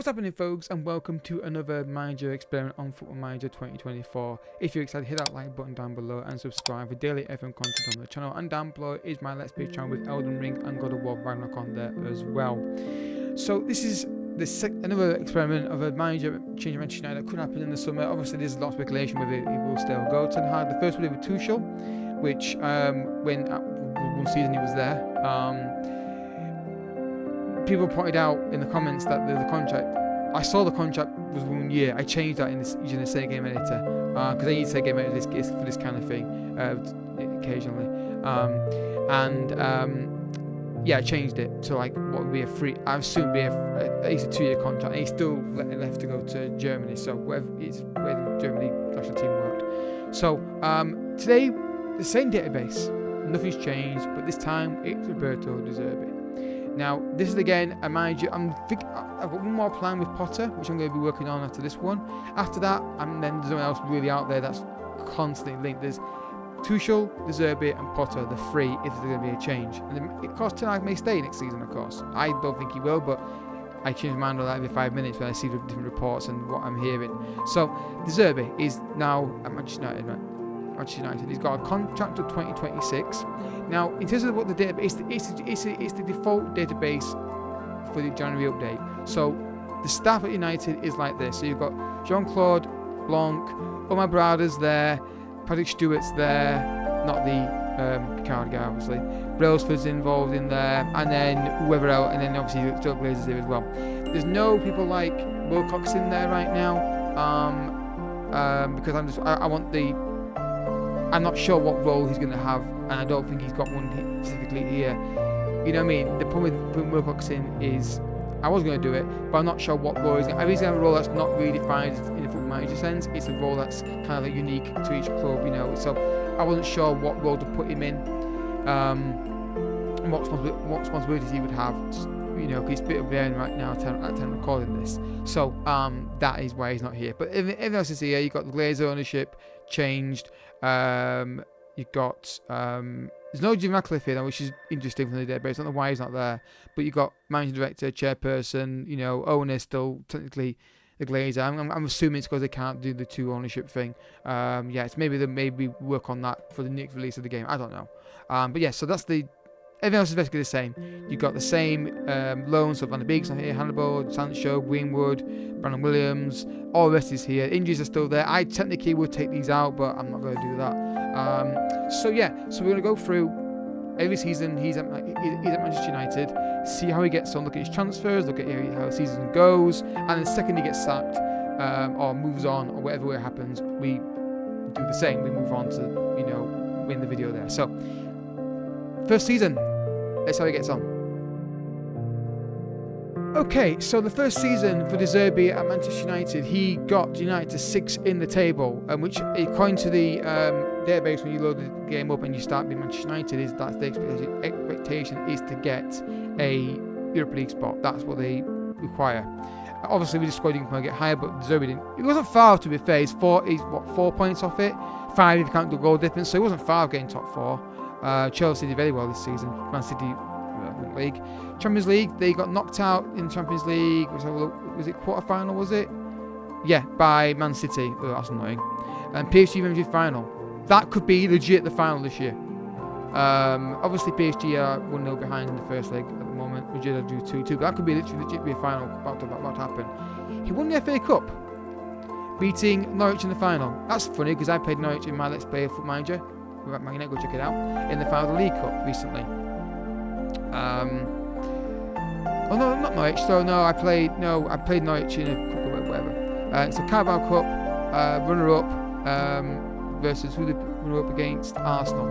What's happening, folks, and welcome to another manager experiment on Football Manager 2024. If you're excited, hit that like button down below and subscribe for daily FM content on the channel. And down below is my Let's Play channel with Elden Ring and God of War Ragnarok on there as well. So this is another experiment of a manager change of Manchester United that could happen in the summer. Obviously, there's a lot of speculation whether it will still go. Ten Hag, the first one with Tuchel, which when one season he was there. People pointed out in the comments that the contract, I saw the contract was 1 year. I changed that using the same game editor because I use the game editor for this kind of thing occasionally. Yeah, I changed it to like what would be a free. I assume be at least a 2-year contract. And he's still left to go to Germany. So where the Germany national team worked. So today the same database, nothing's changed, but this time it's Roberto De Zerbi. Now, this is again a manager. I've got one more plan with Potter, which I'm going to be working on after this one. After that, and then there's no one else really out there that's constantly linked. There's Tuchel, De Zerbi, and Potter, the three, if there's going to be a change. And then it costs Ten Hag may stay next season, of course. I don't think he will, but I change my mind on that every 5 minutes when I see the different reports and what I'm hearing. So, De Zerbi is now at Manchester United, right? Manchester United. He's got a contract of 2026. Now, in terms of what the database, it's the default database for the January update. So, the staff at United is like this. So you've got Jean-Claude Blanc, Omar Brada's there, Patrick Stewart's there, not the Picard guy, obviously. Brailsford's involved in there, and then whoever else, and then obviously Joe Glazer's there as well. There's no people like Wilcox in there right now, because I'm not sure what role he's going to have, and I don't think he's got one specifically here. You know what I mean? The problem with putting Wilcox in is, I was going to do it, but I'm not sure what role he's going to have. He's going to have a role that's not really defined in a football manager sense. It's a role that's kind of like unique to each club, you know. So I wasn't sure what role to put him in, and what responsibilities he would have. You know, because it's a bit of varying right now at time recording this. So that is why he's not here. But everything else is here. You've got the Glazer ownership changed. You've got there's no Jim Ratcliffe here, which is interesting from the database. I don't know why he's not there. But you've got managing director, chairperson, you know, owner still technically the Glazer. I'm assuming it's because they can't do the two ownership thing. Yeah, it's maybe they work on that for the next release of the game. I don't know. But yeah, so that's the. Everything else is basically the same. You've got the same loans, so Van der Beek's not here, Hannibal, Sancho, Greenwood, Brandon Williams, all the rest is here. Injuries are still there. I technically would take these out, but I'm not going to do that. So yeah, so we're going to go through every season. He's at Manchester United, see how he gets on, look at his transfers, look at how the season goes, and the second he gets sacked or moves on or whatever happens, we do the same. We move on to, you know, win the video there. So. First season, that's how he gets on. Okay, so the first season for De Zerbi at Manchester United, he got United to 6 in the table, which, according to the database, when you load the game up and you start being Manchester United, that's the expectation is to get a Europa League spot. That's what they require. Obviously, with the squad, you can get higher, but De Zerbi didn't. It wasn't far, to be fair. He's 4 points off it, 5 if you count the goal difference, so it wasn't far of getting top 4. Chelsea did very well this season. Man City League, Champions League. They got knocked out in Champions League. Was it quarter-final? Was it? Yeah, by Man City. Oh, that's annoying. And PSG Madrid final. That could be legit the final this year. Obviously PSG are 1-0 behind in the first leg at the moment. Madrid are due 2-2. But that could be legit be a final about to happen. He won the FA Cup, beating Norwich in the final. That's funny because I played Norwich in my Let's Play Foot Manager. Man Utd, go check it out, in the final of the League Cup recently. Oh no, not Norwich. So no, I played Norwich in a cup or whatever. So Carabao Cup, runner-up versus who they runner-up against Arsenal.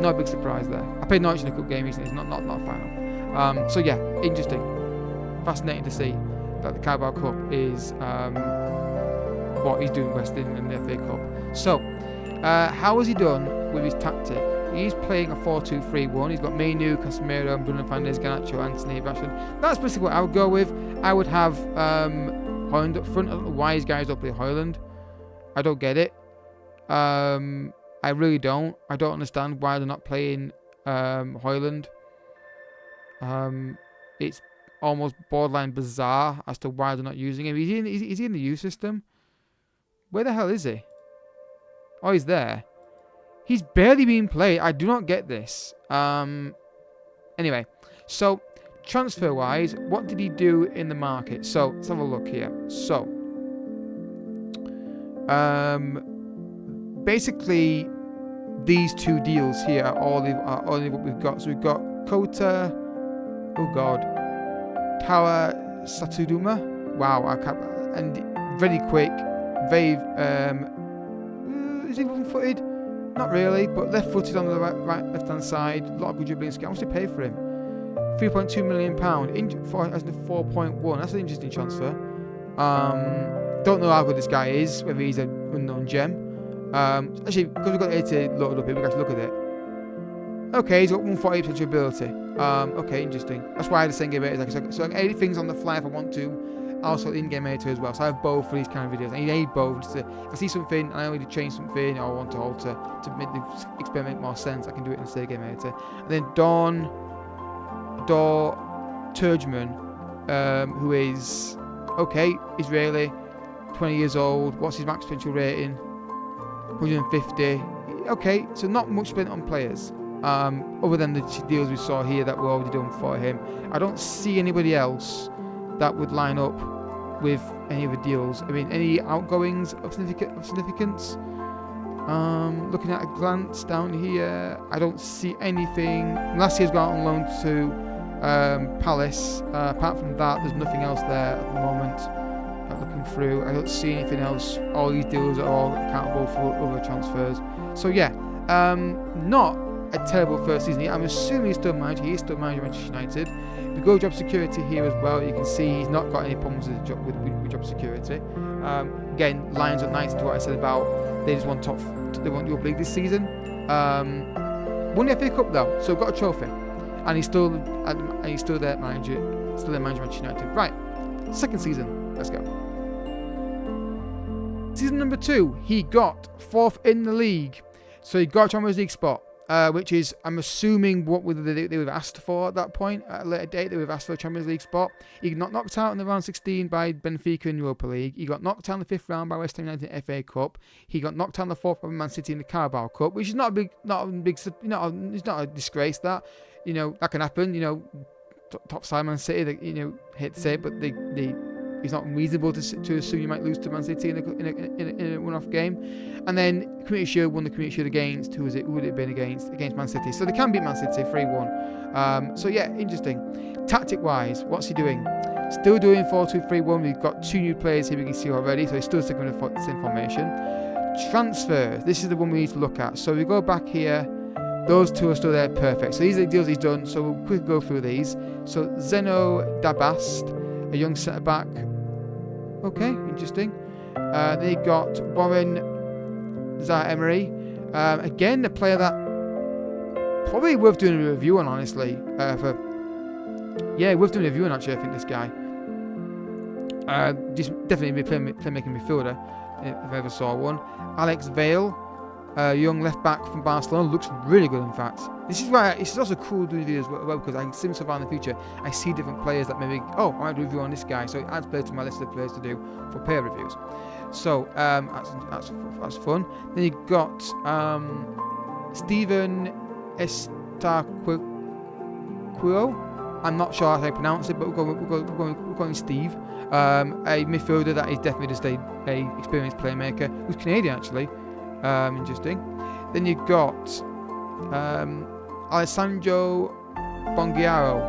No big surprise there. I played Norwich in a cup game recently. It's not a final. So yeah, interesting, fascinating to see that the Carabao Cup is what he's doing best in the FA Cup. So. How has he done with his tactic? He's playing a 4-2-3-1. He's got Mainu, Casemiro, Bruno Fernandes, Garnacho, Anthony, Rashford. That's basically what I would go with. I would have Højlund up front. I don't know why these guys don't play Højlund. I don't get it. I really don't. I don't understand why they're not playing Højlund. It's almost borderline bizarre as to why they're not using him. Is he in the youth system? Where the hell is he? Oh, he's there. He's barely being played. I do not get this. Anyway, so transfer-wise, what did he do in the market? So let's have a look here. So, basically, these two deals here are only what we've got. So we've got Kota, oh god, Tower Satuduma. Wow, I can't. And very quick, very is he one-footed? Not really, but left-footed on the left-hand side. A lot of good dribbling skill. How much did they pay for him? £3.2 million. As a 4.1. That's an interesting transfer. Don't know how good this guy is. Whether he's an unknown gem. Actually, because we've got it to load up here, we got to look at it. Okay, he's got 140 potential ability. Okay, interesting. That's why I had the same game editor. So I can edit things on the fly if I want to. Also in-game editor as well. So I have both for these kind of videos. I need both. Just if I see something and I need to change something or I want to alter to make the experiment make more sense, I can do it in the game editor. And then Dor Turgeman, who is okay, Israeli, 20 years old. What's his max potential rating? 150. Okay, so not much spent on players. Other than the deals we saw here that were already done for him. I don't see anybody else that would line up with any of the deals. I mean, any outgoings of significance? Looking at a glance down here, I don't see anything. Last year's gone on loan to Palace. Apart from that, there's nothing else there at the moment. Looking through, I don't see anything else. All these deals are all accountable for other transfers. So yeah, not a terrible first season. I'm assuming he's still managing. He is still managing Manchester United. We go job security here as well. You can see he's not got any problems with job security. Again, lines up nice to what I said about they just want they want Europa League this season. Won the FA Cup though, so got a trophy, and he's still there manager Manchester United. Right, second season. Let's go. Season number 2, he got 4th in the league, so he got a Champions League spot. Which is, I'm assuming, what they would have asked for at that point. At a later date, they would have asked for a Champions League spot. He got knocked out in the round 16 by Benfica in Europa League. He got knocked out in the 5th round by West Ham United in the FA Cup. He got knocked out in the 4th by Man City in the Carabao Cup, which is it's not a disgrace. That that can happen. Top side Man City, hate to say it, but it's not reasonable to assume you might lose to Man City in a one-off game. And then Community Shield won the Community Shield against, who would it have been against Man City. So they can beat Man City 3-1. So yeah, interesting. Tactic-wise, what's he doing? Still doing 4-2-3-1. We've got 2 new players here we can see already, so he's still sticking with the same formation. Transfers, this is the one we need to look at. So we go back here. Those 2 are still there, perfect. So these are the deals he's done, so we'll quickly go through these. So Zeno Dabast, a young centre-back. Okay, interesting. Then you got Warren Zaire-Emery. Again, a player that probably worth doing a review on, honestly. Worth doing a review on, actually, I think, this guy. Just definitely a playmaking midfielder, if I ever saw one. Alex Vale, young left-back from Barcelona, looks really good, in fact. This is why it's also cool doing videos as well, because I can see so far in the future, I see different players that maybe, I might do a review on this guy, so it adds players to my list of players to do for player reviews. So, that's fun. Then you got Steven Estaquio. I'm not sure how to pronounce it, but we're going Steve. A midfielder that is definitely just a experienced playmaker, who's Canadian actually. Interesting. Then you got Alessandro Bongiaro,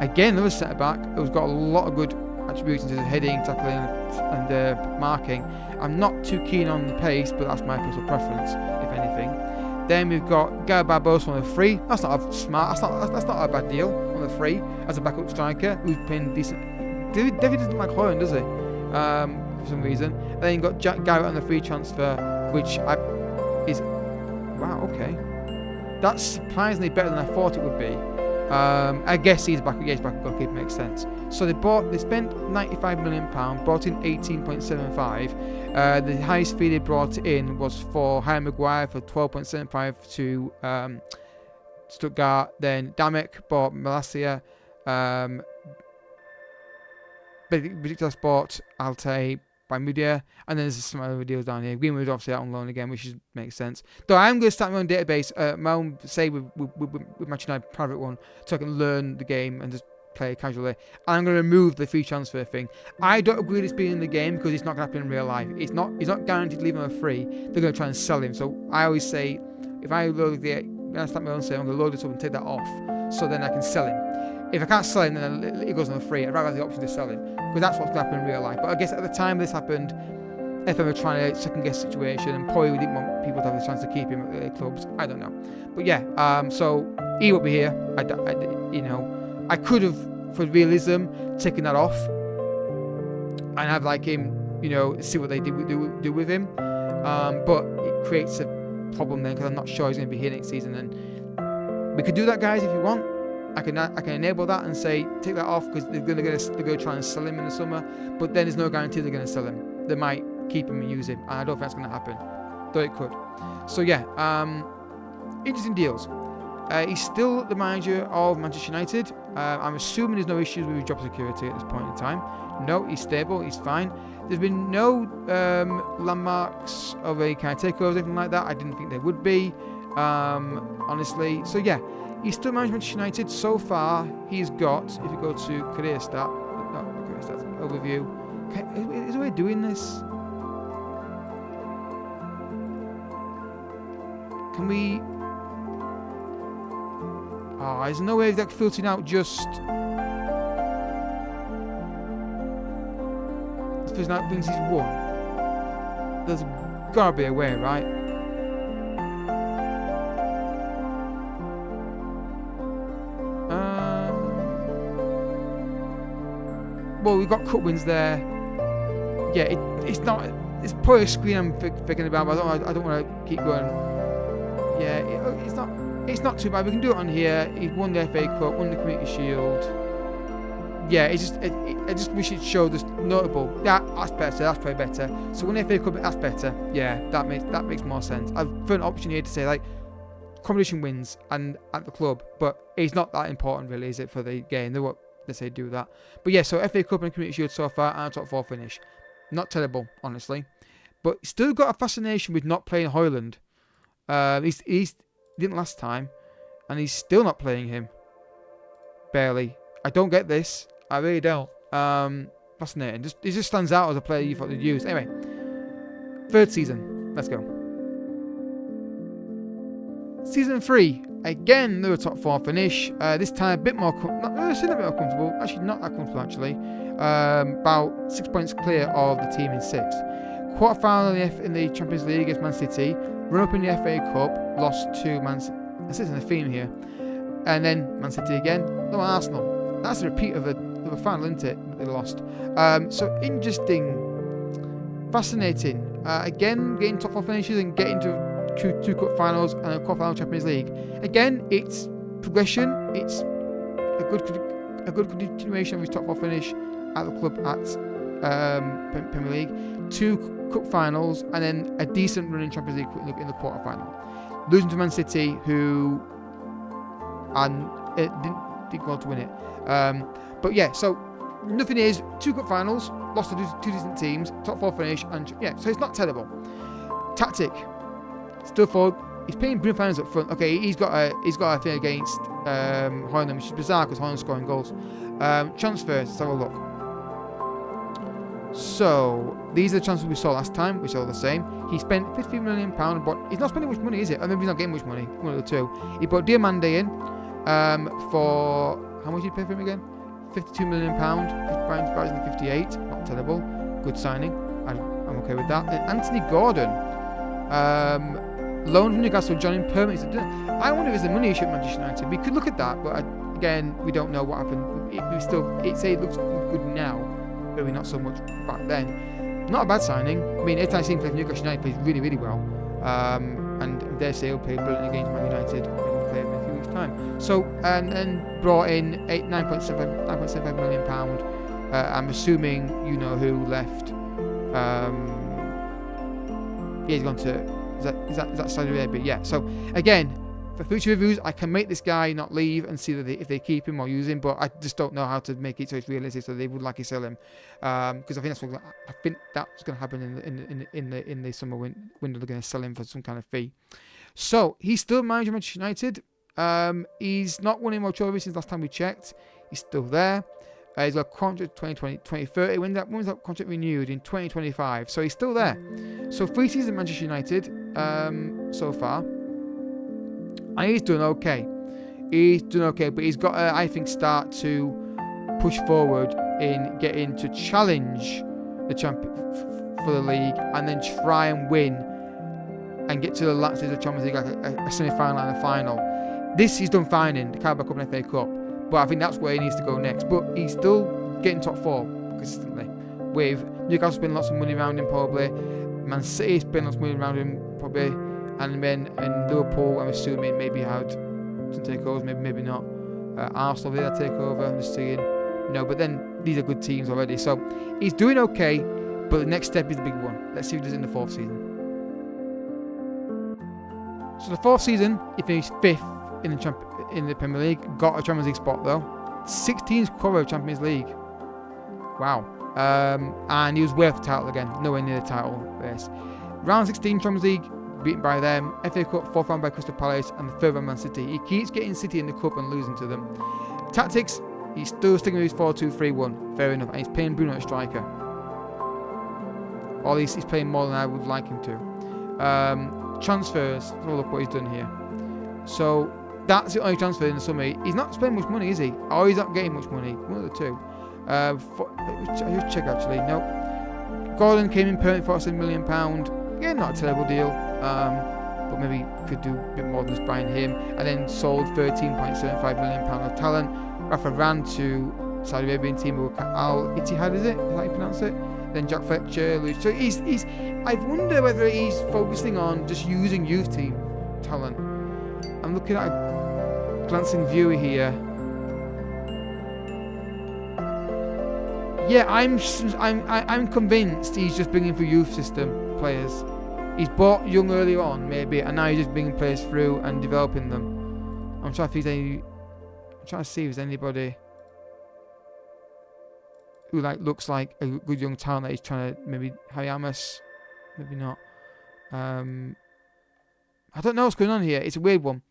again another centre back who's got a lot of good attributes in terms of heading, tackling, and marking. I'm not too keen on the pace, but that's my personal preference, if anything. Then we've got Gareth Barbosa on the free. That's not a bad deal on the free as a backup striker who's been decent. David doesn't like Holland, does he? For some reason. And then you've got Jack Garrett on the free transfer, which is wow. Okay, that's surprisingly better than I thought it would be. I guess he's back. Yes, back goalkeeper makes sense. So they spent £95 million, brought in 18.75. The highest fee they brought in was for Harry Maguire for 12.75 to Stuttgart. Then Damek bought Malacia. Ridiculous Sport, Alte, by Media, and then there's some other deals down here. Greenwood's obviously out on loan again, which makes sense. Though I am going to start my own database, my own save with Manchester United private one, so I can learn the game and just play casually. And I'm going to remove the free transfer thing. I don't agree with this being in the game because it's not going to happen in real life. He's not guaranteed to leave him for free. They're going to try and sell him. So I always say, if I load when I start my own save, I'm going to load it up and take that off, so then I can sell him. If I can't sell him, then it goes on free. I'd rather have the option to sell him, because that's what's going to happen in real life. But I guess at the time this happened, FM were trying to second guess the situation, and probably didn't want people to have the chance to keep him at their clubs. I don't know. But yeah, so he will be here. I could have, for realism, taken that off and have like him, see what they do with him. But it creates a problem then, because I'm not sure he's going to be here next season. And we could do that, guys, if you want. I can enable that and say take that off, because they're going to try and sell him in the summer. But then there's no guarantee they're going to sell him. They might keep him and use him, and I don't think that's going to happen, though it could. So yeah, interesting deals. He's still the manager of Manchester United. I'm assuming there's no issues with his job security at this point in time. No, he's stable, he's fine. There's been no landmarks of a kind of takeovers, anything like that. I didn't think there would be, honestly. So yeah, he's still managing Manchester United. So far, he's got, if you go to career stats, overview. Okay, is there a way of doing this? Can we... Oh, there's no way of like filtering out just... Filtering out things he's won. There's gotta be a way, right? Well, we've got cup wins there. Yeah, it's not... It's probably a screen I'm thinking about, but I don't want to keep going. Yeah, it's not too bad. We can do it on here. He won the FA Cup, won the Community Shield. Yeah, I just wish it showed us notable. That's better. That's probably better. So won the FA Cup, that's better. Yeah, that makes more sense. I've put an option here to say like competition wins and at the club, but it's not that important really, is it, for the game? They what they say do that. But yeah, so FA Cup and Community Shield so far, and a top 4 finish. Not terrible, honestly. But still got a fascination with not playing Højlund. He didn't last time, and he's still not playing him. Barely. I don't get this. I really don't. Fascinating. He just stands out as a player you thought they'd use. Anyway, third season. Let's go. Season 3. Again, another top 4 finish. This time a bit more comfortable. Actually, not that comfortable, actually. About 6 points clear of the team in 6th. Quarter-final in the Champions League against Man City. Run up in the FA Cup. Lost to Man City. This isn't a theme here. And then Man City again. No, Arsenal. That's a repeat of a final, isn't it? They lost. So interesting. Fascinating. Again, getting top 4 finishes and getting to two cup finals and a quarter-final Champions League. Again, it's progression. It's a good continuation of his top 4 finish at the club at Premier League. 2 cup finals and then a decent run in Champions League in the quarter-final. Losing to Man City, who didn't go on to win it. But yeah, so nothing is 2 cup finals, lost to 2 decent teams, top 4 finish, and yeah, so it's not terrible. Tactic. Still forward. He's playing Bruno Fernandes up front. Okay, he's got a thing against Højlund, which is bizarre because Højlund's scoring goals. Transfers. Let's have a look. So these are the transfers we saw last time, which are all the same. He spent £50 million, but he's not spending much money, is it? I mean, he's not getting much money. One of the two. He brought Diamande in for how much did he pay for him again? £52 million. Ryzen 58. Not terrible. Good signing. I'm okay with that. And Anthony Gordon. Loan from Newcastle, joining permanently. I wonder if there's a money issue at Manchester United. We could look at that, but again, we don't know what happened. It looks good now, maybe not so much back then. Not a bad signing. I mean, every time I see him play for Newcastle United, plays really, really well. And dare say he'll play brilliantly against Man United when we play him in a few weeks' time. So, and then brought in £9.75 million. I'm assuming you know who left. He's gone to. Is that Saudi Arabia? Yeah. So again, for future reviews, I can make this guy not leave and see that if they keep him or use him, but I just don't know how to make it so it's realistic, so they would likely sell him, because I think that's going to happen in the summer window. They're going to sell him for some kind of fee. So he's still manager of Manchester United. He's not won any more trophies since last time we checked. He's still there. He's got a contract 2030. When was that contract renewed? In 2025. So he's still there. So 3 seasons at Manchester United so far. And he's doing okay. But he's got to, I think, start to push forward in getting to challenge the champion for the league, and then try and win and get to the last stage of the Champions League, like a semi-final and a final. This he's done fine in, the Carabao Cup and FA Cup. But I think that's where he needs to go next. But he's still getting top 4 consistently. With Newcastle spending lots of money around him probably. Man City spending lots of money around him probably. And Liverpool, I'm assuming, maybe had some takeovers, maybe not. Arsenal, they had a takeover, I'm just seeing. No, but then these are good teams already. So he's doing okay, but the next step is the big one. Let's see what he does in the 4th season. So the 4th season, he finished 5th in the Premier League. Got a Champions League spot though. 16th cover of Champions League. Wow. And he was worth the title again. Nowhere near the title race. Round 16 Champions League, beaten by them. FA Cup, 4th round by Crystal Palace, and the 3rd round Man City. He keeps getting City in the Cup and losing to them. Tactics, he's still sticking with his 4-2-3-1. Fair enough. And he's playing Bruno at striker. Or at least he's playing more than I would like him to. Transfers, let's look what he's done here. So that's the only transfer in the summer. He's not spending much money, is he? Or he's not getting much money. One of the two. Just check actually. No. Gordon came in permanent for £47 million. Again, not a terrible deal. But maybe could do a bit more than just buying him. And then sold £13.75 million of talent. Rafa ran to Saudi Arabian team Al Ittihad, is it? Is that how you pronounce it? Then Jack Fletcher. So he's I wonder whether he's focusing on just using youth team talent. I'm looking at a glancing view here. Yeah, I'm convinced he's just bringing through youth system players. He's bought young earlier on, maybe, and now he's just bringing players through and developing them. I'm trying to see if there's anybody who looks like a good young talent that he's trying to, maybe Harry Amos, maybe not. I don't know what's going on here. It's a weird one.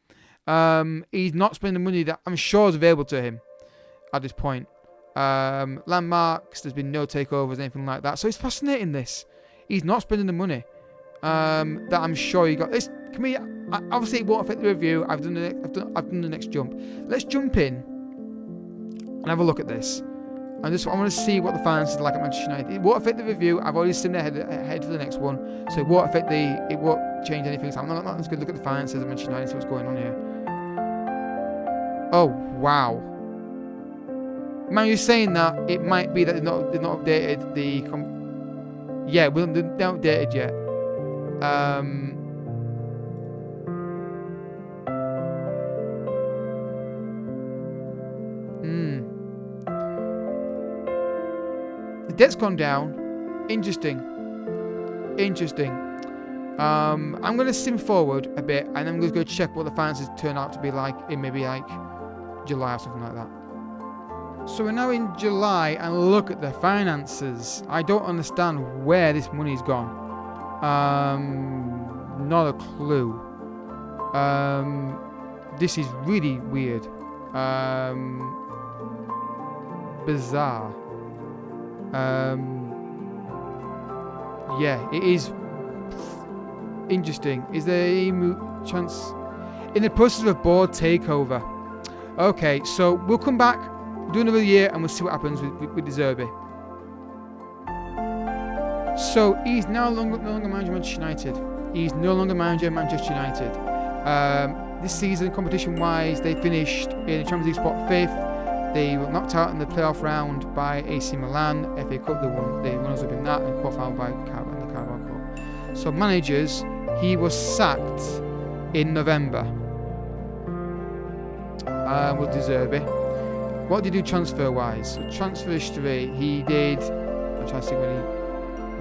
He's not spending the money that I'm sure is available to him at this point. Landmarks, there's been no takeovers, anything like that. So it's fascinating, this. He's not spending the money that I'm sure he got. This, obviously it won't affect the review. I've done the next jump. Let's jump in and have a look at this. I want to see what the finances are like at Manchester United. It won't affect the review. I've already seen ahead for the next one, so it won't change anything. So I'm not just going to look at the finances at Manchester United and see what's going on here. Oh wow! Man, you're saying that it might be that they've not updated the. Yeah, they're not updated yet. The debt's gone down. Interesting. I'm going to sim forward a bit, and I'm going to go check what the finances turn out to be like in maybe like July or something like that. So we're now in July, and look at the finances. I don't understand where this money's gone. Not a clue. This is really weird. Bizarre. Yeah, it is interesting. Is there any chance in the process of a board takeover? Okay, so we'll come back, do another year, and we'll see what happens with De Zerbi. So he's no longer manager of Manchester United. He's no longer manager of Manchester United. This season, competition-wise, they finished in the Champions League spot 5th. They were knocked out in the playoff round by AC Milan. FA Cup, they won us up in that, and qualified by the Carabao Cup. So managers, he was sacked in November. With De Zerbi. What did he do transfer-wise? So transfer history, he did. I'm trying to see when he.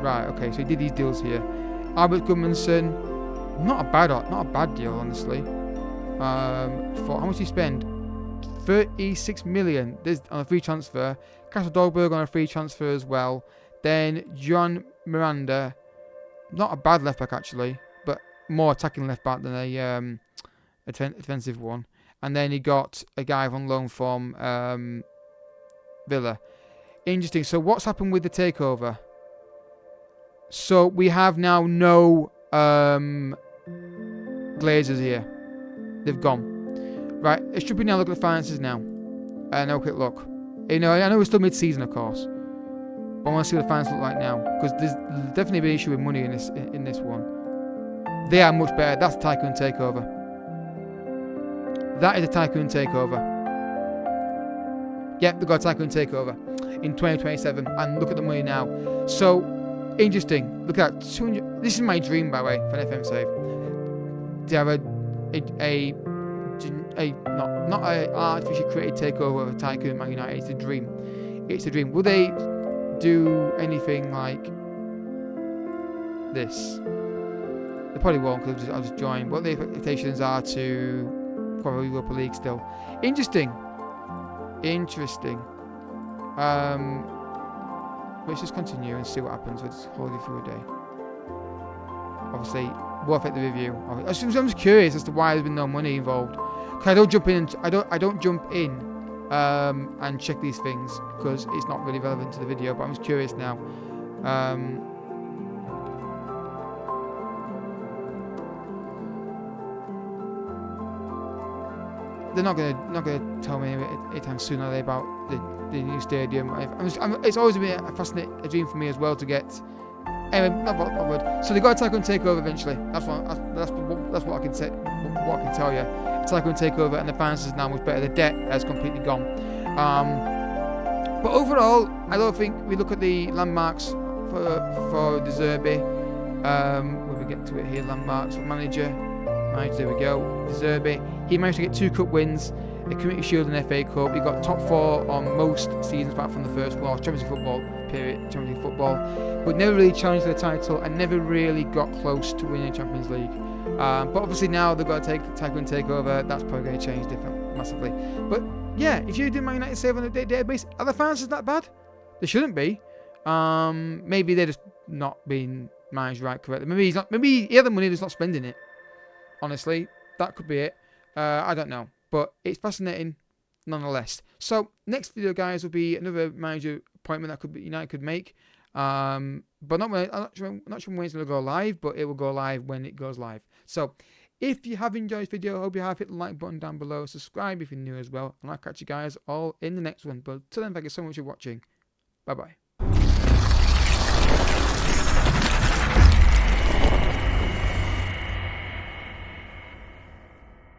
Right, okay, so he did these deals here. Albert Gudmundsson, not a bad deal, honestly. For how much did he spend? 36 million. There's on a free transfer. Castle Dolberg on a free transfer as well. Then John Miranda, not a bad left back actually, but more attacking left back than a defensive one. And then he got a guy on loan from Villa. Interesting. So what's happened with the takeover? So we have now no Glazers here. They've gone. Right, it should be now look at the finances now. And have a quick look. You know, I know we're still mid-season, of course. But I want to see what the finances look like now. Because there's definitely been an issue with money in this one. They are much better. That's a Tycoon takeover. That is a Tycoon takeover. Yep, they've got a Tycoon takeover in 2027. And look at the money now. So, interesting. Look at that. 200. This is my dream, by the way, for an FM save. To have not a artificially created takeover of a Tycoon Man United. It's a dream. It's a dream. Will they do anything like this? They probably won't because I'll just join. What the expectations are to probably Europa League still. Interesting. Let's just continue and see what happens with Holy through a day. Obviously, will affect the review. I'm just curious as to why there's been no money involved. Because I don't jump in. I don't jump in and check these things because it's not really relevant to the video. But I'm just curious now. They're not gonna tell me anytime soon, are they, about the new stadium? It's always been a fascinating dream for me as well to get. Anyway, not bothered. So they got a Tycoon takeover eventually. That's what I can say. What I can tell you. Tycoon takeover, and the finances now much better. The debt has completely gone. But overall, I don't think we look at the landmarks for De Zerbi. When we get to it here, landmarks for manager. There we go. De Zerbi. He managed to get 2 cup wins, the Community Shield and FA Cup. He got top 4 on most seasons apart from the first one, Champions League football period, Champions League football, but never really challenged for the title and never really got close to winning Champions League. But obviously now they've got to take the Tycoon takeover. That's probably going to change massively. But yeah, if you do Man United save on the database, are the finances that bad? They shouldn't be. Maybe they're just not being managed right correctly. Maybe he's not. Maybe he had the money, he's not spending it. Honestly, that could be it. I don't know, but it's fascinating nonetheless. So next video, guys, will be another manager appointment that United could make. But I'm not sure when it's going to go live, but it will go live when it goes live. So if you have enjoyed this video, I hope you have. Hit the like button down below. Subscribe if you're new as well. And I'll catch you guys all in the next one. But till then, thank you so much for watching. Bye bye.